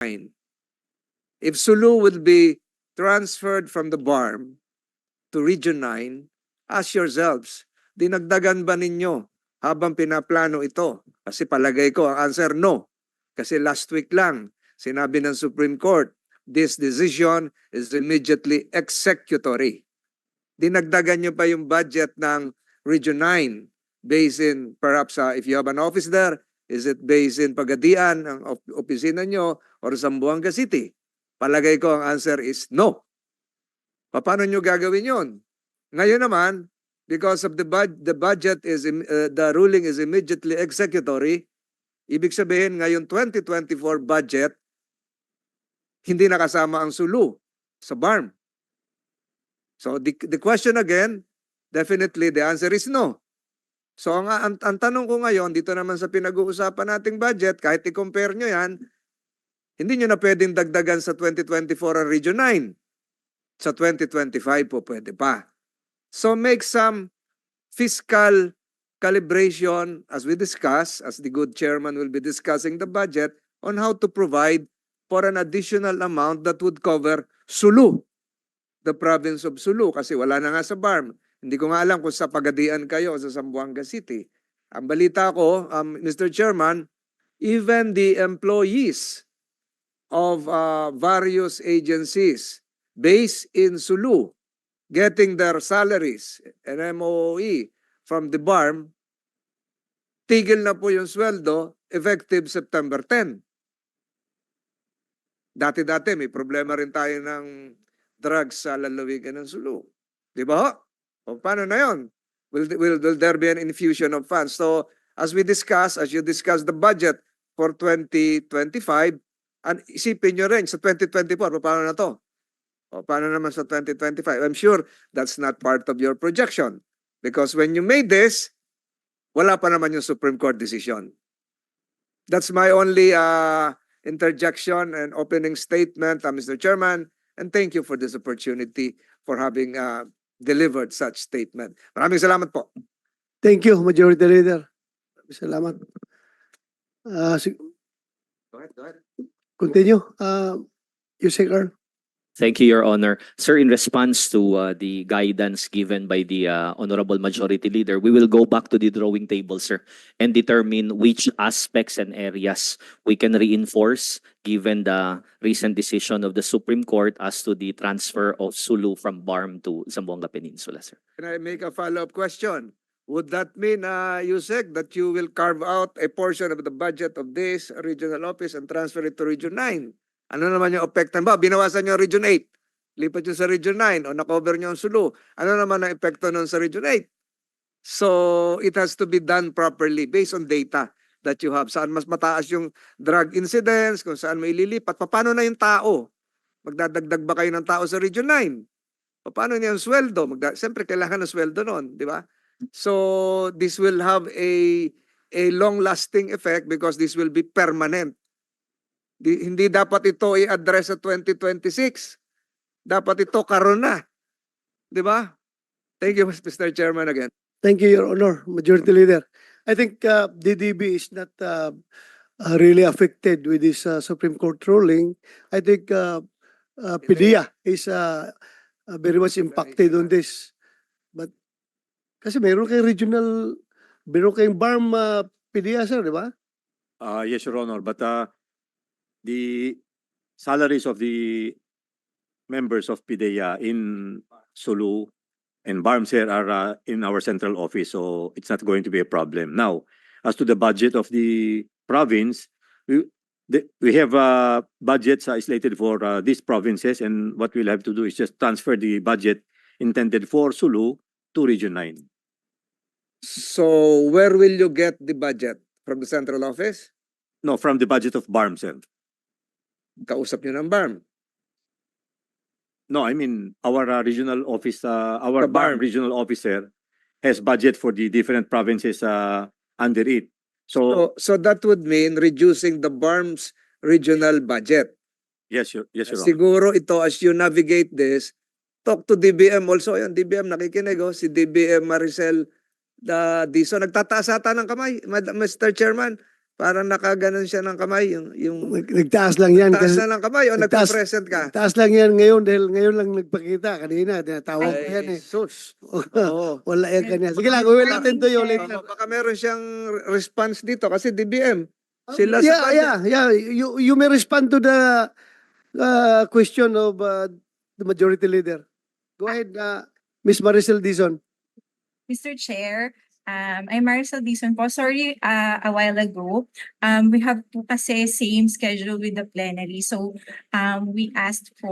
9. If Sulu will be transferred from the BARM to Region 9, ask yourselves, dinagdagan ba ninyo habang pinaplano ito? Kasi palagay ko ang answer no. Kasi last week lang, sinabi ng Supreme Court, this decision is immediately executory. Dinagdagan nyo pa yung budget ng Region 9 based in, perhaps if you have an office there, is it based in Pagadian, ang opisina nyo, or Zamboanga City? Palagay ko ang answer is no. Paano nyo gagawin yon? Ngayon naman, because of the budget is the ruling is immediately executory, ibig sabihin ngayon 2024 budget hindi nakasama ang Sulu sa BARM. So the question again, definitely the answer is no. So ang tanong ko ngayon dito naman sa pinag-uusapan nating budget, kahit i-compare nyo yan, hindi nyo na pwedeng dagdagan sa 2024 ang Region 9. Sa 2025 po pwede pa. So make some fiscal calibration as we discuss, as the good chairman will be discussing the budget, on how to provide for an additional amount that would cover Sulu, the province of Sulu, kasi wala na nga sa BARM. Hindi ko nga alam kung sa Pagadian kayo o sa Zamboanga City. Ang balita ko, Mr. Chairman, even the employees of various agencies based in Sulu getting their salaries and MOE from the BARM, tigil na po yung sweldo effective September 10. Dati-dati may problema rin tayo ng drugs sa lalawigan ng Sulu. Di ba? O paano na yun? Will there be an infusion of funds? So as we discuss, as you discuss the budget for 2025, and isipin nyo rin sa 2024, paano na to? O paano naman sa 2025? I'm sure that's not part of your projection. Because when you made this, wala pa naman yung Supreme Court decision. That's my only interjection and opening statement, Mr. Chairman. And thank you for this opportunity for having delivered such statement. Maraming salamat po. Thank you, Majority Leader. Salamat. Go ahead. Continue. Yusek. Thank you, Your Honor. Sir, in response to the guidance given by the Honorable Majority Leader, we will go back to the drawing table, sir, and determine which aspects and areas we can reinforce given the recent decision of the Supreme Court as to the transfer of Sulu from BARM to Zamboanga Peninsula, sir. Can I make a follow-up question? Would that mean, Yusek, that you will carve out a portion of the budget of this regional office and transfer it to Region 9? Ano naman yung epekto? Ba, binawasan nyo Region 8, lipat nyo sa Region 9, o na-cover nyo ang Sulu. Ano naman ang epekto nun sa Region 8? So, it has to be done properly based on data that you have. Saan mas mataas yung drug incidence, kung saan may ililipat. Paano na yung tao? Magdadagdag ba kayo ng tao sa Region 9? Paano niya yung sweldo? Siyempre, kailangan ng sweldo nun, di ba? So, this will have a long-lasting effect because this will be permanent. Hindi dapat ito i-address sa 2026. Dapat ito karon na. Di ba? Thank you, Mr. Chairman, again. Thank you, Your Honor, Majority Leader. I think DDB is not really affected with this Supreme Court ruling. I think PDEA is very much impacted on this. But kasi meron kayong BARM PDEA, sir, di ba? Yes, Your Honor, but the salaries of the members of PIDEA in Sulu and BARM, sir, are in our central office, so it's not going to be a problem. Now, as to the budget of the province, we have budgets slated for these provinces, and what we'll have to do is just transfer the budget intended for Sulu to Region 9. So, where will you get the budget? From the central office? No, from the budget of BARM, sir. Kausap nyo ng BARM. No, I mean, our regional office, our The BARM BARM. regional officer has budget for the different provinces under it. So that would mean reducing the BARM's regional budget. Yes, Your Honor. Siguro ito, as you navigate this, talk to DBM also. Yan, DBM nakikinig, si DBM Maricel Diso. Nagtataas ata ng kamay, Mr. Chairman. Parang nakaganon siya ng kamay, yung Nagtaas lang yan taas kasi na ng kamay o nagtaas- nagpa-present ka? taas lang yan ngayon dahil ngayon lang nagpakita. Kanina, tinatawag ko yan Ay, eh. sus. Oo. Wala yan kanya. Sige lang, we will attend to you later. Baka meron siyang response dito kasi DBM. Sila Yeah, sa budget. yeah. You may respond to the question of the majority leader. Go ahead, Ms. Maricel Dizon. Mr. Chair, I'm Maricel Dizon po. Sorry, a while ago, we have po kasi same schedule with the plenary. So, we asked for